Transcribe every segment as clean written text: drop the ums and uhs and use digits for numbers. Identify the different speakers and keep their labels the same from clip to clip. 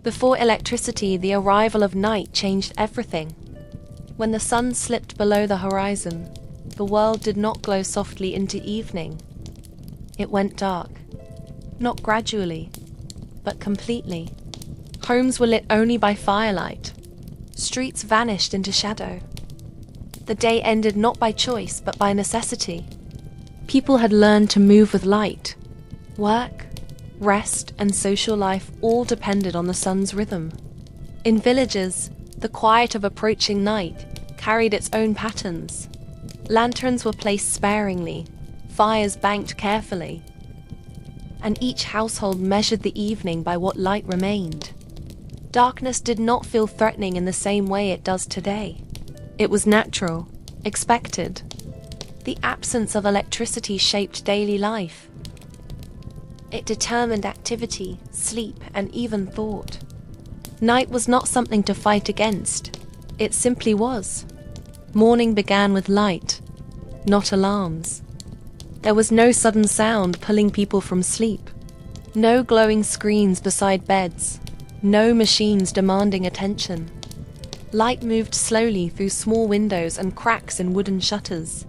Speaker 1: Before electricity, the arrival of night changed everything. When the sun slipped below the horizon, the world did not glow softly into evening. It went dark. Not gradually, but completely. Homes were lit only by firelight. Streets vanished into shadow. The day ended not by choice, but by necessity. People had learned to move with light. Work, rest, and social life all depended on the sun's rhythm. In villages, the quiet of approaching night carried its own patterns. Lanterns were placed sparingly, fires banked carefully, and each household measured the evening by what light remained. Darkness did not feel threatening in the same way it does today. It was natural, expected. The absence of electricity shaped daily life. It determined activity, sleep, and even thought. Night was not something to fight against. It simply was. Morning began with light, not alarms. There was no sudden sound pulling people from sleep. No glowing screens beside beds. No machines demanding attention. Light moved slowly through small windows and cracks in wooden shutters.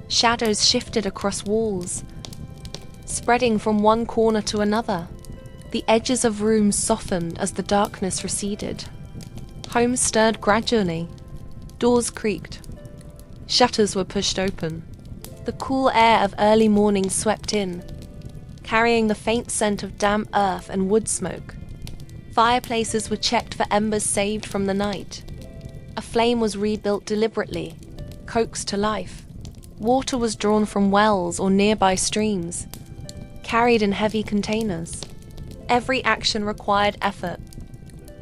Speaker 1: Shadows shifted across walls, spreading from one corner to another. The edges of rooms softened as the darkness receded. Homes stirred gradually. Doors creaked. Shutters were pushed open. The cool air of early morning swept in, carrying the faint scent of damp earth and wood smoke. Fireplaces were checked for embers saved from the night. A flame was rebuilt deliberately, coaxed to life. Water was drawn from wells or nearby streams, carried in heavy containers. Every action required effort,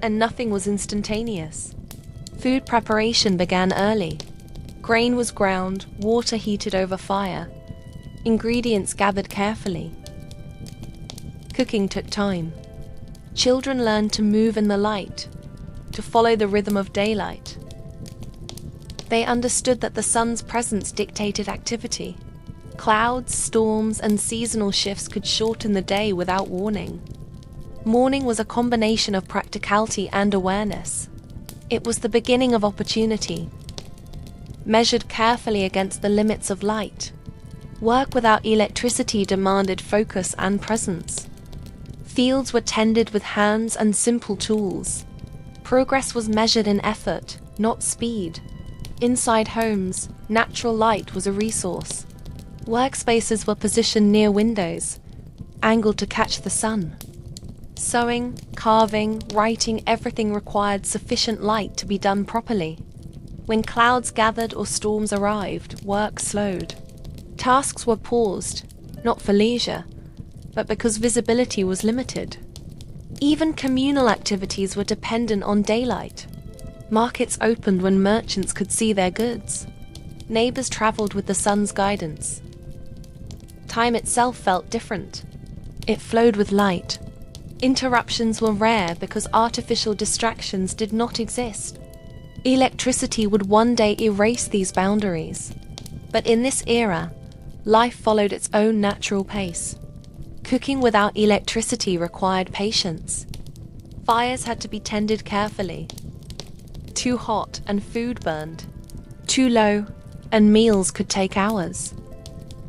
Speaker 1: and nothing was instantaneous. Food preparation began early. Grain was ground, water heated over fire, ingredients gathered carefully. Cooking took time. Children learned to move in the light, to follow the rhythm of daylight. They understood that the sun's presence dictated activity. Clouds, storms, and seasonal shifts could shorten the day without warning. Morning was a combination of practicality and awareness. It was the beginning of opportunity, measured carefully against the limits of light. Work without electricity demanded focus and presence. Fields were tended with hands and simple tools. Progress was measured in effort, not speed. Inside homes, natural light was a resource. Workspaces were positioned near windows, angled to catch the sun. Sewing, carving, writing, everything required sufficient light to be done properly. When clouds gathered or storms arrived, work slowed. Tasks were paused, not for leisure, but because visibility was limited. Even communal activities were dependent on daylight. Markets opened when merchants could see their goods. Neighbors traveled with the sun's guidance. Time itself felt different. It flowed with light. Interruptions were rare because artificial distractions did not exist. Electricity would one day erase these boundaries. But in this era, life followed its own natural pace. Cooking without electricity required patience. Fires had to be tended carefully. Too hot and food burned. Too low and meals could take hours.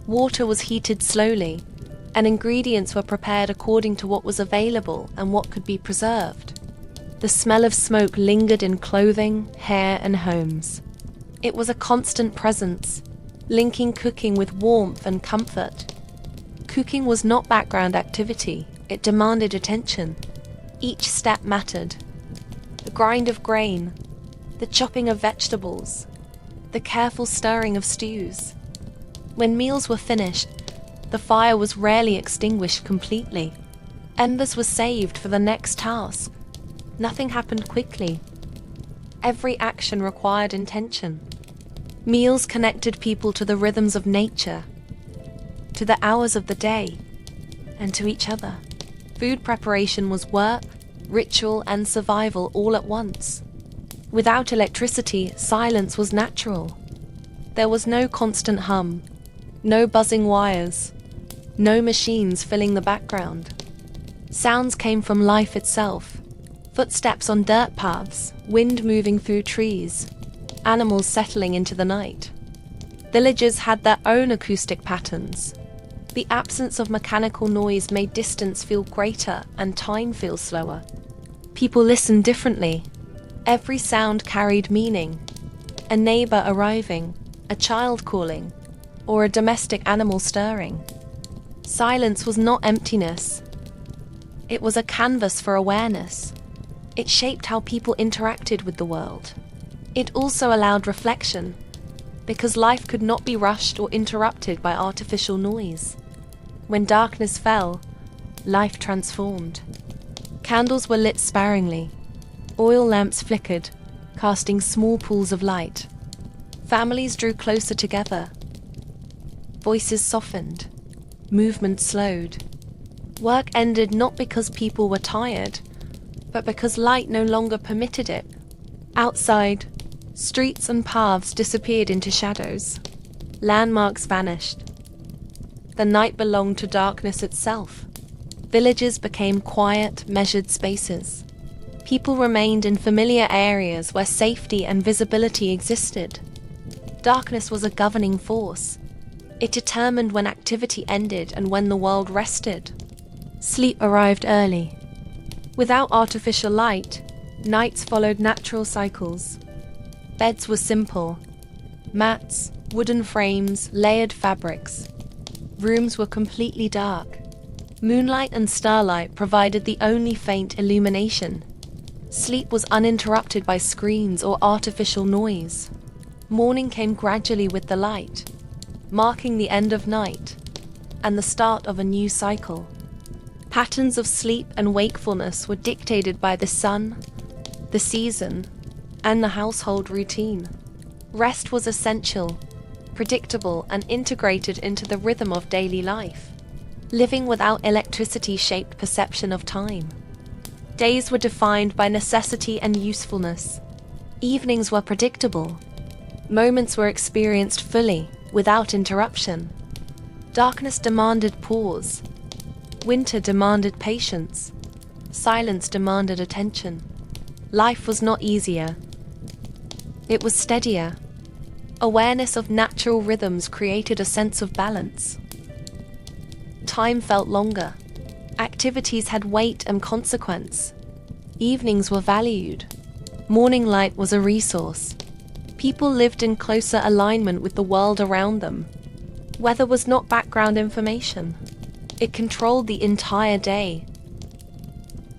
Speaker 1: Water was heated slowly, and ingredients were prepared according to what was available and what could be preserved. The smell of smoke lingered in clothing, hair, and homes. It was a constant presence, linking cooking with warmth and comfort. Cooking was not background activity, it demanded attention. Each step mattered. The grind of grain, the chopping of vegetables, the careful stirring of stews. When meals were finished, the fire was rarely extinguished completely. Embers were saved for the next task. Nothing happened quickly. Every action required intention. Meals connected people to the rhythms of nature, to the hours of the day, and to each other. Food preparation was work, ritual, and survival all at once. Without electricity, silence was natural. There was no constant hum, no buzzing wires, no machines filling the background. Sounds came from life itself, Footsteps on dirt paths, wind moving through trees, animals settling into the night. Villages had their own acoustic patterns. The absence of mechanical noise made distance feel greater and time feel slower. People listened differently. Every sound carried meaning. A neighbor arriving, a child calling, or a domestic animal stirring. Silence was not emptiness. It was a canvas for awareness. It shaped how people interacted with the world. It also allowed reflection, because life could not be rushed or interrupted by artificial noise. When darkness fell, life transformed. Candles were lit sparingly. Oil lamps flickered, casting small pools of light. Families drew closer together. Voices softened. Movement slowed. Work ended not because people were tired, but because light no longer permitted it. Outside, streets and paths disappeared into shadows. Landmarks vanished. The night belonged to darkness itself. Villages became quiet, measured spaces. People remained in familiar areas where safety and visibility existed. Darkness was a governing force. It determined when activity ended and when the world rested. Sleep arrived early. Without artificial light, nights followed natural cycles. Beds were simple. Mats, wooden frames, layered fabrics. Rooms were completely dark. Moonlight and starlight provided the only faint illumination. Sleep was uninterrupted by screens or artificial noise. Morning came gradually with the light, marking the end of night and the start of a new cycle. Patterns of sleep and wakefulness were dictated by the sun, the season, and the household routine. Rest was essential, predictable, and integrated into the rhythm of daily life. Living without electricity shaped perception of time. Days were defined by necessity and usefulness. Evenings were predictable. Moments were experienced fully, without interruption. Darkness demanded pause. Winter demanded patience. Silence demanded attention. Life was not easier. It was steadier. Awareness of natural rhythms created a sense of balance. Time felt longer. Activities had weight and consequence. Evenings were valued. Morning light was a resource. People lived in closer alignment with the world around them. Weather was not background information. It controlled the entire day.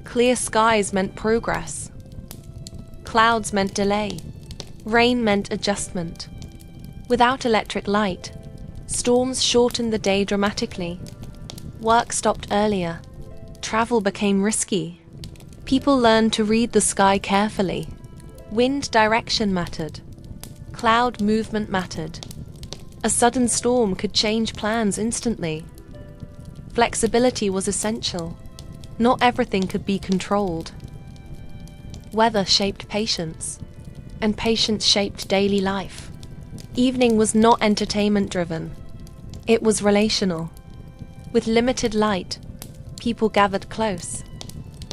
Speaker 1: Clear skies meant progress. Clouds meant delay. Rain meant adjustment. Without electric light, storms shortened the day dramatically. Work stopped earlier. Travel became risky. People learned to read the sky carefully. Wind direction mattered. Cloud movement mattered. A sudden storm could change plans instantly. Flexibility was essential. Not everything could be controlled. Weather shaped patience, and patience shaped daily life. Evening was not entertainment-driven. It was relational. With limited light, people gathered close.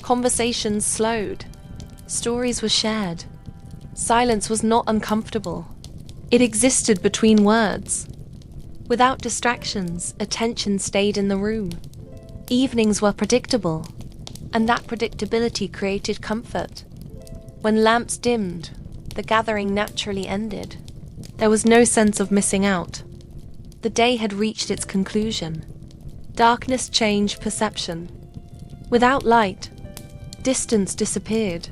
Speaker 1: Conversations slowed. Stories were shared. Silence was not uncomfortable. It existed between words. Without distractions, attention stayed in the room. Evenings were predictable, and that predictability created comfort. When lamps dimmed, the gathering naturally ended. There was no sense of missing out. The day had reached its conclusion. Darkness changed perception. Without light, distance disappeared.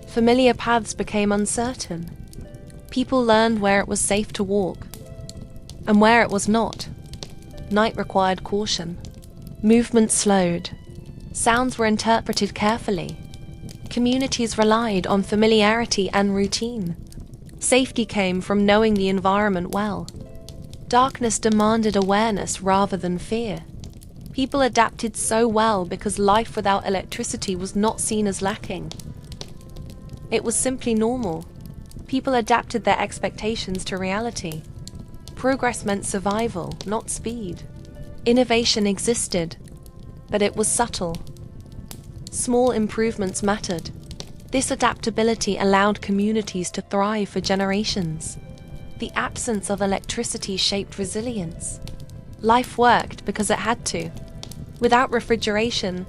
Speaker 1: Familiar paths became uncertain. People learned where it was safe to walk, and where it was not. Night required caution. Movement slowed. Sounds were interpreted carefully. Communities relied on familiarity and routine. Safety came from knowing the environment well. Darkness demanded awareness rather than fear. People adapted so well because life without electricity was not seen as lacking. It was simply normal. People adapted their expectations to reality. Progress meant survival, not speed. Innovation existed, but it was subtle. Small improvements mattered. This adaptability allowed communities to thrive for generations. The absence of electricity shaped resilience. Life worked because it had to. Without refrigeration,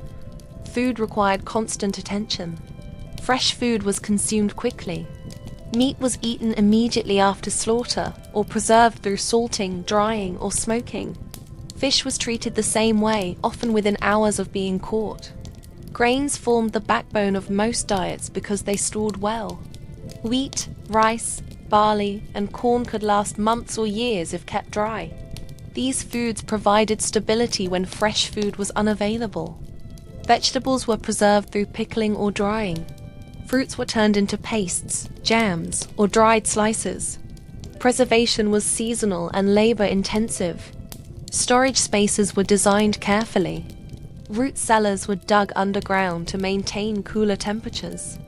Speaker 1: food required constant attention. Fresh food was consumed quickly. Meat was eaten immediately after slaughter, or preserved through salting, drying, or smoking. Fish was treated the same way, often within hours of being caught. Grains formed the backbone of most diets because they stored well. Wheat, rice, barley, and corn could last months or years if kept dry. These foods provided stability when fresh food was unavailable. Vegetables were preserved through pickling or drying. Fruits were turned into pastes, jams, or dried slices. Preservation was seasonal and labor-intensive. Storage spaces were designed carefully. Root cellars were dug underground to maintain cooler temperatures.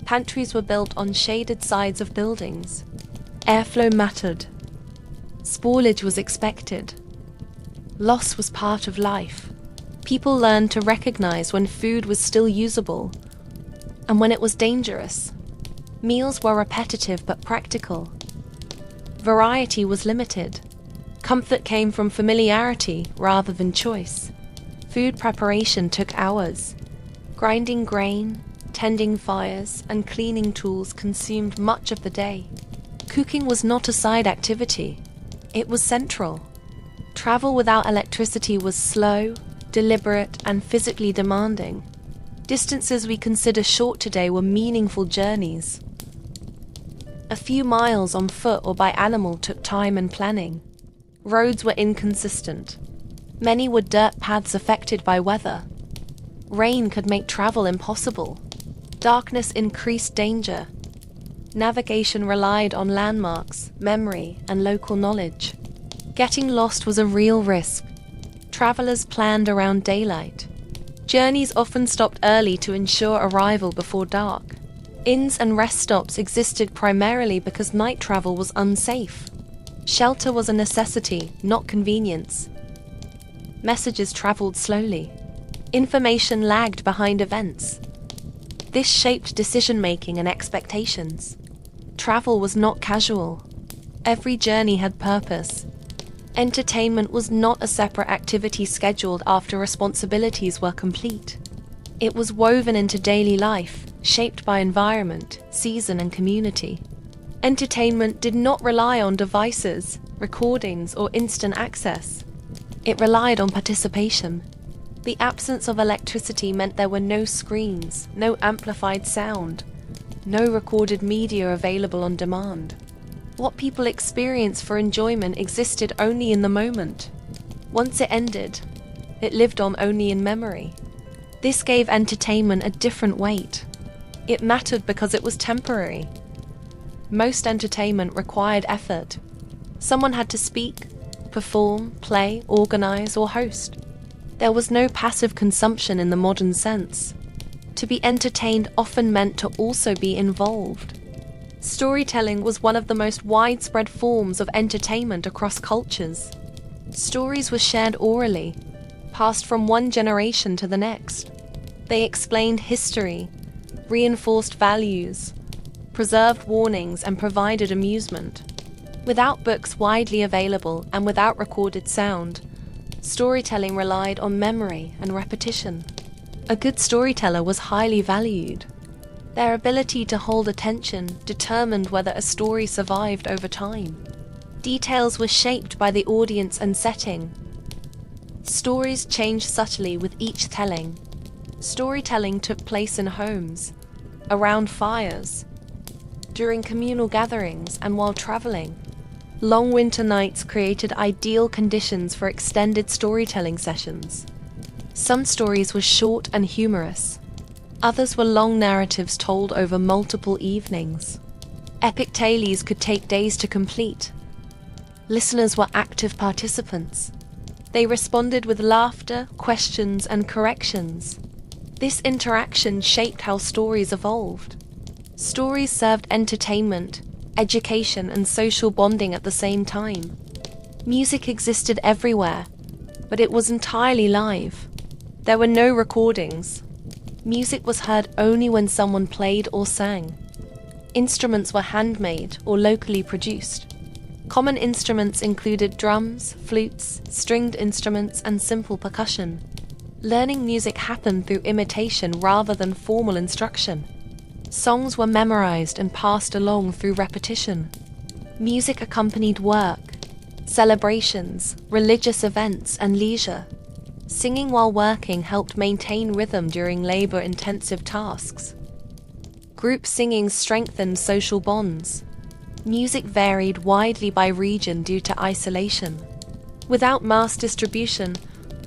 Speaker 1: Pantries were built on shaded sides of buildings. Airflow mattered. Spoilage was expected. Loss was part of life. People learned to recognize when food was still usable and when it was dangerous. Meals were repetitive but practical. Variety was limited. Comfort came from familiarity rather than choice. Food preparation took hours. Grinding grain, tending fires, and cleaning tools consumed much of the day. Cooking was not a side activity. It was central. Travel without electricity was slow, deliberate, and physically demanding. Distances we consider short today were meaningful journeys. A few miles on foot or by animal took time and planning. Roads were inconsistent. Many were dirt paths affected by weather. Rain could make travel impossible. Darkness increased danger. Navigation relied on landmarks, memory, and local knowledge. Getting lost was a real risk. Travelers planned around daylight. Journeys often stopped early to ensure arrival before dark. Inns and rest stops existed primarily because night travel was unsafe. Shelter was a necessity, not convenience. Messages traveled slowly. Information lagged behind events. This shaped decision-making and expectations. Travel was not casual. Every journey had purpose. Entertainment was not a separate activity scheduled after responsibilities were complete. It was woven into daily life, shaped by environment, season, and community. Entertainment did not rely on devices, recordings, or instant access. It relied on participation. The absence of electricity meant there were no screens, no amplified sound, no recorded media available on demand. What people experienced for enjoyment existed only in the moment. Once it ended, it lived on only in memory. This gave entertainment a different weight. It mattered because it was temporary. Most entertainment required effort. Someone had to speak, perform, play, organize, or host. There was no passive consumption in the modern sense. To be entertained often meant to also be involved. Storytelling was one of the most widespread forms of entertainment across cultures. Stories were shared orally, passed from one generation to the next. They explained history, reinforced values, preserved warnings, and provided amusement. Without books widely available and without recorded sound, storytelling relied on memory and repetition. A good storyteller was highly valued. Their ability to hold attention determined whether a story survived over time. Details were shaped by the audience and setting. Stories changed subtly with each telling. Storytelling took place in homes, around fires, during communal gatherings, and while traveling. Long winter nights created ideal conditions for extended storytelling sessions. Some stories were short and humorous. Others were long narratives told over multiple evenings. Epic tales could take days to complete. Listeners were active participants. They responded with laughter, questions, and corrections. This interaction shaped how stories evolved. Stories served entertainment, education, and social bonding at the same time. Music existed everywhere, but it was entirely live. There were no recordings. Music was heard only when someone played or sang. Instruments were handmade or locally produced. Common instruments included drums, flutes, stringed instruments, and simple percussion. Learning music happened through imitation rather than formal instruction. Songs were memorized and passed along through repetition. Music accompanied work, celebrations, religious events, and leisure. Singing while working helped maintain rhythm during labor-intensive tasks. Group singing strengthened social bonds. Music varied widely by region due to isolation. Without mass distribution,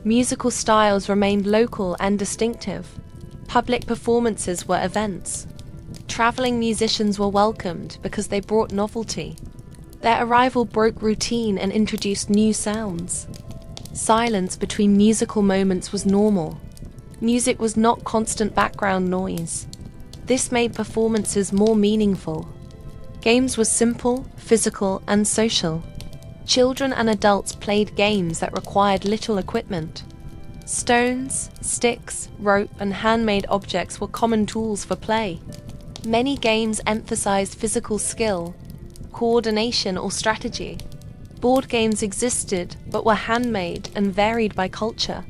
Speaker 1: musical styles remained local and distinctive. Public performances were events. Traveling musicians were welcomed because they brought novelty. Their arrival broke routine and introduced new sounds. Silence between musical moments was normal. Music was not constant background noise. This made performances more meaningful. Games were simple, physical, and social. Children and adults played games that required little equipment. Stones, sticks, rope, and handmade objects were common tools for play. Many games emphasized physical skill, coordination, or strategy. Board games existed, but were handmade and varied by culture.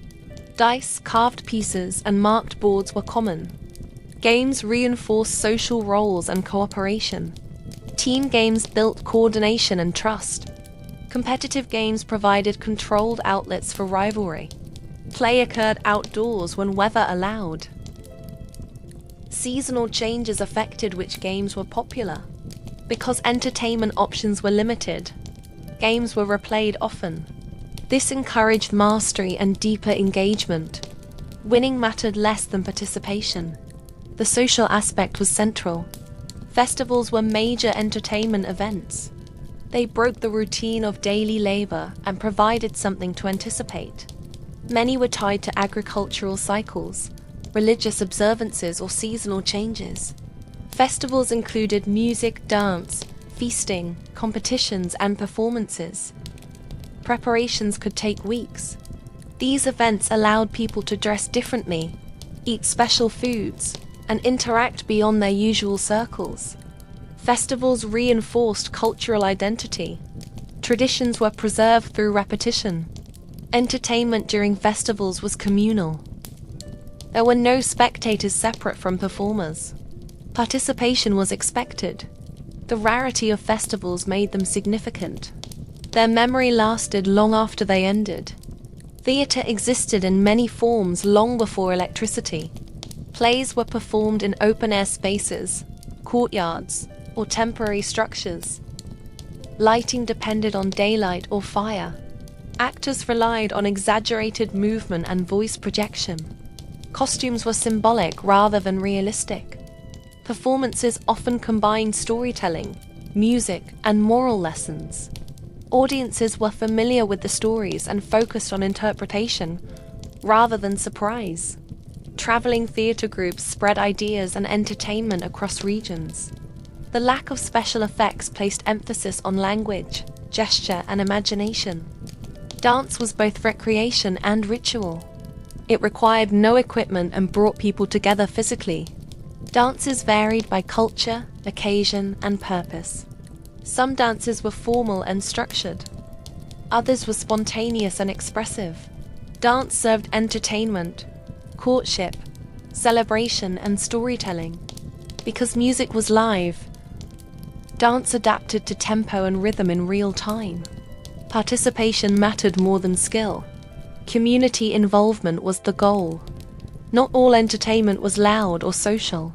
Speaker 1: Dice, carved pieces, and marked boards were common. Games reinforced social roles and cooperation. Team games built coordination and trust. Competitive games provided controlled outlets for rivalry. Play occurred outdoors when weather allowed. Seasonal changes affected which games were popular. Because entertainment options were limited, games were replayed often. This encouraged mastery and deeper engagement. Winning mattered less than participation. The social aspect was central. Festivals were major entertainment events. They broke the routine of daily labor and provided something to anticipate. Many were tied to agricultural cycles, religious observances, or seasonal changes. Festivals included music, dance, feasting, competitions, and performances. Preparations could take weeks. These events allowed people to dress differently, eat special foods, and interact beyond their usual circles. Festivals reinforced cultural identity. Traditions were preserved through repetition. Entertainment during festivals was communal. There were no spectators separate from performers. Participation was expected. The rarity of festivals made them significant. Their memory lasted long after they ended. Theatre existed in many forms long before electricity. Plays were performed in open-air spaces, courtyards, or temporary structures. Lighting depended on daylight or fire. Actors relied on exaggerated movement and voice projection. Costumes were symbolic rather than realistic. Performances often combined storytelling, music, and moral lessons. Audiences were familiar with the stories and focused on interpretation rather than surprise. Traveling theatre groups spread ideas and entertainment across regions. The lack of special effects placed emphasis on language, gesture, and imagination. Dance was both recreation and ritual. It required no equipment and brought people together physically. Dances varied by culture, occasion, and purpose. Some dances were formal and structured. Others were spontaneous and expressive. Dance served entertainment, courtship, celebration, and storytelling. Because music was live, dance adapted to tempo and rhythm in real time. Participation mattered more than skill. Community involvement was the goal. Not all entertainment was loud or social.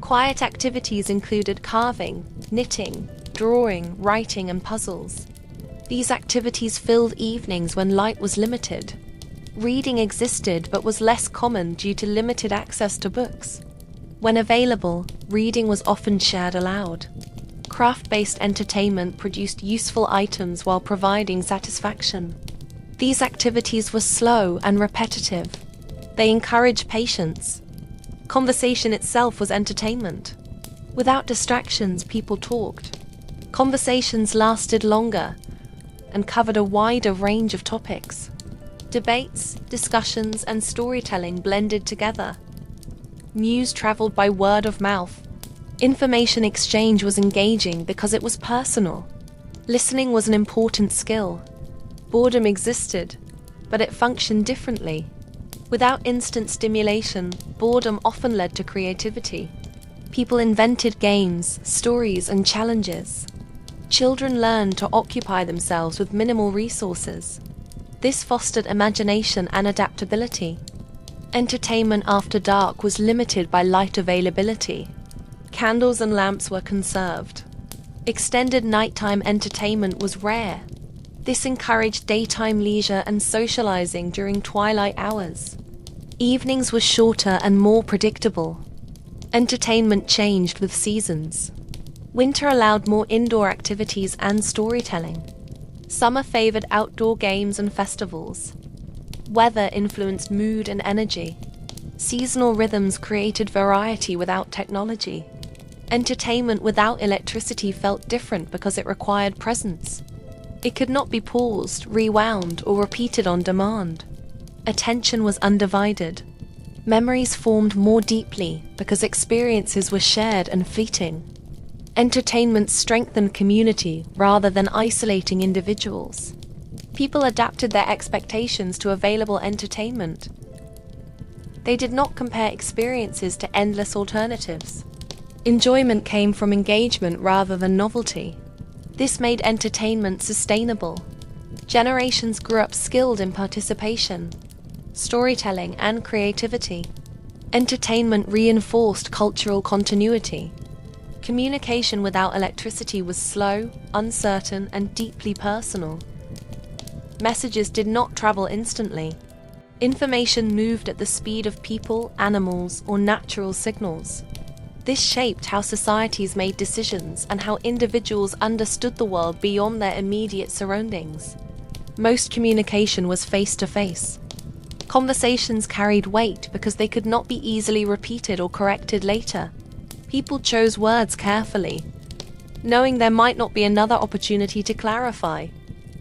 Speaker 1: Quiet activities included carving, knitting, drawing, writing, and puzzles. These activities filled evenings when light was limited. Reading existed but was less common due to limited access to books. When available, reading was often shared aloud. Craft-based entertainment produced useful items while providing satisfaction. These activities were slow and repetitive. They encouraged patience. Conversation itself was entertainment. Without distractions, people talked. Conversations lasted longer and covered a wider range of topics. Debates, discussions, and storytelling blended together. News traveled by word of mouth. Information exchange was engaging because it was personal. Listening was an important skill. Boredom existed, but it functioned differently. Without instant stimulation, boredom often led to creativity. People invented games, stories, and challenges. Children learned to occupy themselves with minimal resources. This fostered imagination and adaptability. Entertainment after dark was limited by light availability. Candles and lamps were conserved. Extended nighttime entertainment was rare. This encouraged daytime leisure and socializing during twilight hours. Evenings were shorter and more predictable. Entertainment changed with seasons. Winter allowed more indoor activities and storytelling. Summer favored outdoor games and festivals. Weather influenced mood and energy. Seasonal rhythms created variety without technology. Entertainment without electricity felt different because it required presence. It could not be paused, rewound, or repeated on demand. Attention was undivided. Memories formed more deeply because experiences were shared and fleeting. Entertainment strengthened community rather than isolating individuals. People adapted their expectations to available entertainment. They did not compare experiences to endless alternatives. Enjoyment came from engagement rather than novelty. This made entertainment sustainable. Generations grew up skilled in participation, storytelling, and creativity. Entertainment reinforced cultural continuity. Communication without electricity was slow, uncertain, and deeply personal. Messages did not travel instantly. Information moved at the speed of people, animals, or natural signals. This shaped how societies made decisions and how individuals understood the world beyond their immediate surroundings. Most communication was face-to-face. Conversations carried weight because they could not be easily repeated or corrected later. People chose words carefully, knowing there might not be another opportunity to clarify.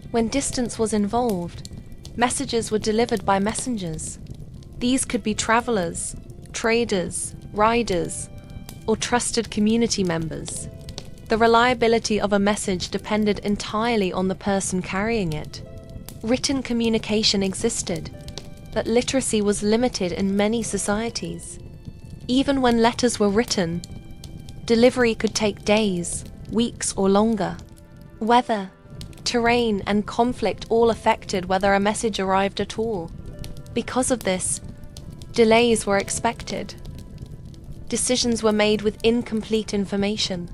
Speaker 1: When distance was involved, messages were delivered by messengers. These could be travelers, traders, riders, or trusted community members. The reliability of a message depended entirely on the person carrying it. Written communication existed, but literacy was limited in many societies. Even when letters were written, delivery could take days, weeks, or longer. Weather, terrain, and conflict all affected whether a message arrived at all. Because of this, delays were expected. Decisions were made with incomplete information.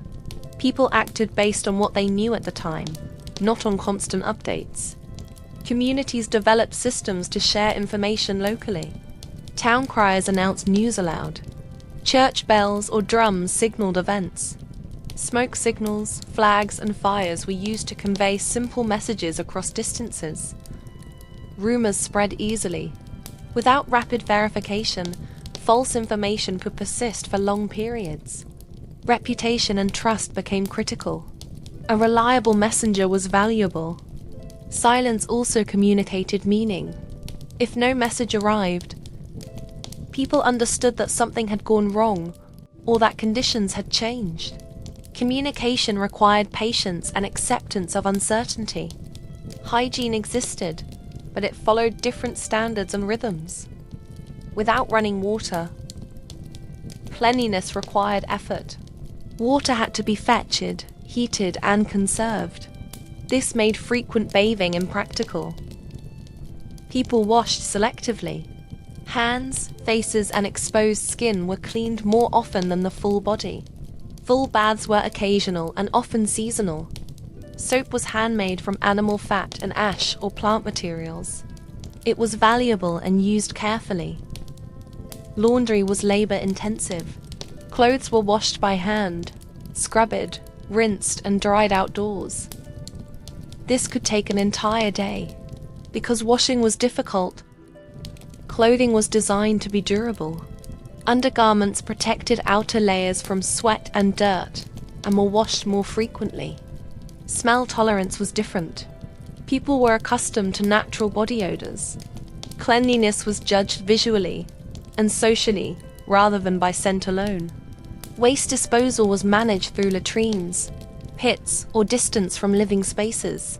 Speaker 1: People acted based on what they knew at the time, not on constant updates. Communities developed systems to share information locally. Town criers announced news aloud. Church bells or drums signaled events. Smoke signals, flags, and fires were used to convey simple messages across distances. Rumors spread easily. Without rapid verification, false information could persist for long periods. Reputation and trust became critical. A reliable messenger was valuable. Silence also communicated meaning. If no message arrived, people understood that something had gone wrong or that conditions had changed. Communication required patience and acceptance of uncertainty. Hygiene existed, but it followed different standards and rhythms. Without running water, cleanliness required effort. Water had to be fetched, heated, and conserved. This made frequent bathing impractical. People washed selectively. Hands, faces, and exposed skin were cleaned more often than the full body. Full baths were occasional and often seasonal. Soap was handmade from animal fat and ash or plant materials. It was valuable and used carefully. Laundry was labor-intensive. Clothes were washed by hand, scrubbed, rinsed, and dried outdoors. This could take an entire day. Because washing was difficult, clothing was designed to be durable. Undergarments protected outer layers from sweat and dirt and were washed more frequently. Smell tolerance was different. People were accustomed to natural body odors. Cleanliness was judged visually and socially, rather than by scent alone. Waste disposal was managed through latrines, pits, or distance from living spaces.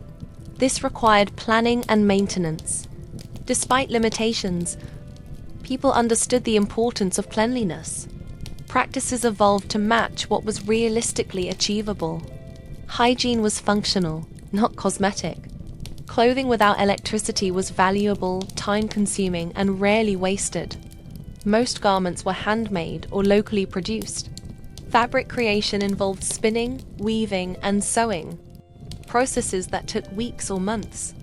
Speaker 1: This required planning and maintenance. Despite limitations, people understood the importance of cleanliness. Practices evolved to match what was realistically achievable. Hygiene was functional, not cosmetic. Clothing without electricity was valuable, time-consuming, and rarely wasted. Most garments were handmade or locally produced. Fabric creation involved spinning, weaving, and sewing, processes that took weeks or months.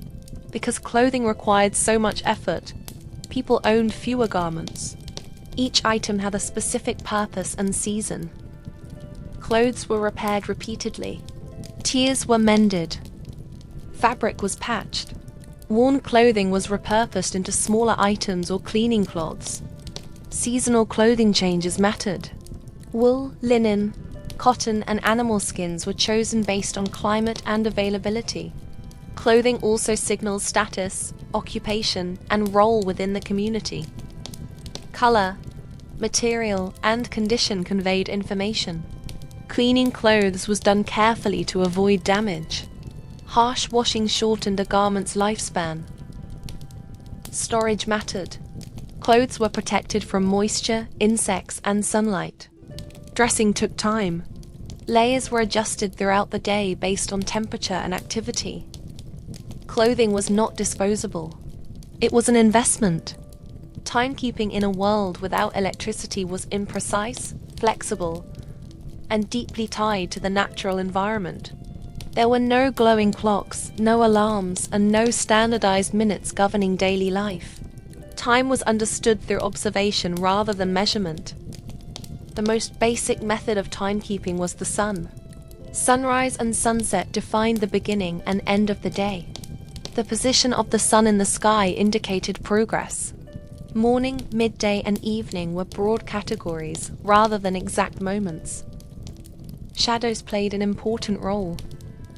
Speaker 1: Because clothing required so much effort, people owned fewer garments. Each item had a specific purpose and season. Clothes were repaired repeatedly. Tears were mended. Fabric was patched. Worn clothing was repurposed into smaller items or cleaning cloths. Seasonal clothing changes mattered. Wool, linen, cotton, and animal skins were chosen based on climate and availability. Clothing also signals status, occupation, and role within the community. Color, material, and condition conveyed information. Cleaning clothes was done carefully to avoid damage. Harsh washing shortened a garment's lifespan. Storage mattered. Clothes were protected from moisture, insects, and sunlight. Dressing took time. Layers were adjusted throughout the day based on temperature and activity. Clothing was not disposable. It was an investment. Timekeeping in a world without electricity was imprecise, flexible, and deeply tied to the natural environment. There were no glowing clocks, no alarms, and no standardized minutes governing daily life. Time was understood through observation rather than measurement. The most basic method of timekeeping was the sun. Sunrise and sunset defined the beginning and end of the day. The position of the sun in the sky indicated progress. Morning, midday, and evening were broad categories rather than exact moments. Shadows played an important role.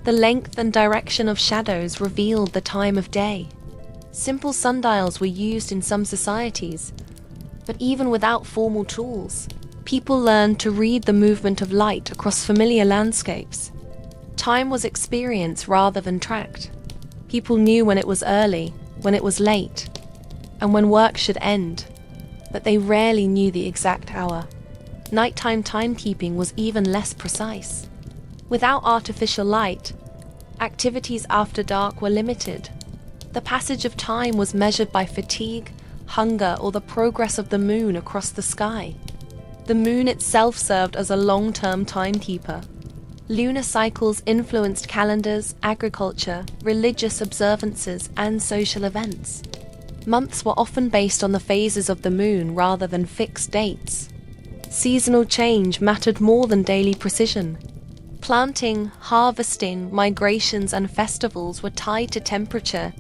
Speaker 1: The length and direction of shadows revealed the time of day. Simple sundials were used in some societies, but even without formal tools, people learned to read the movement of light across familiar landscapes. Time was experienced rather than tracked. People knew when it was early, when it was late, and when work should end, but they rarely knew the exact hour. Nighttime timekeeping was even less precise. Without artificial light, activities after dark were limited. The passage of time was measured by fatigue, hunger, or the progress of the moon across the sky. The moon itself served as a long-term timekeeper. Lunar cycles influenced calendars, agriculture, religious observances, and social events. Months were often based on the phases of the moon rather than fixed dates. Seasonal change mattered more than daily precision. Planting, harvesting, migrations, and festivals were tied to temperature,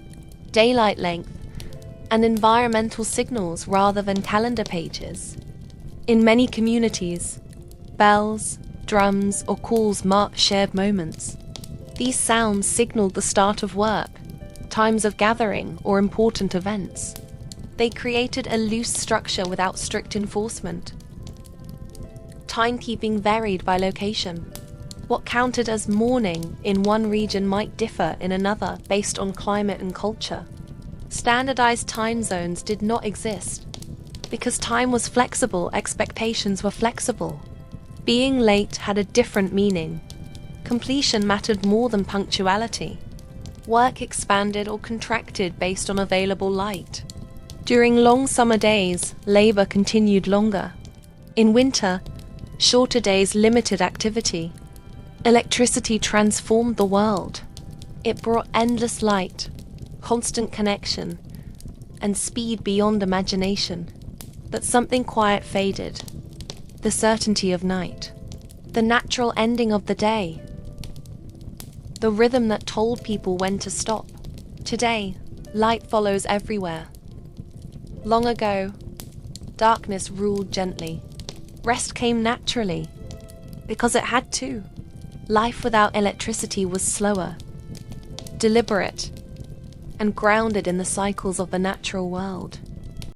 Speaker 1: daylight length, and environmental signals rather than calendar pages. In many communities, bells, drums, or calls marked shared moments. These sounds signaled the start of work, times of gathering, or important events. They created a loose structure without strict enforcement. Timekeeping varied by location. What counted as morning in one region might differ in another based on climate and culture. Standardized time zones did not exist. Because time was flexible, expectations were flexible. Being late had a different meaning. Completion mattered more than punctuality. Work expanded or contracted based on available light. During long summer days, labor continued longer. In winter, shorter days limited activity. Electricity transformed the world. It brought endless light, constant connection, and speed beyond imagination. But something quiet faded. The certainty of night. The natural ending of the day. The rhythm that told people when to stop. Today, light follows everywhere. Long ago, darkness ruled gently. Rest came naturally, because it had to. Life without electricity was slower, deliberate, and grounded in the cycles of the natural world.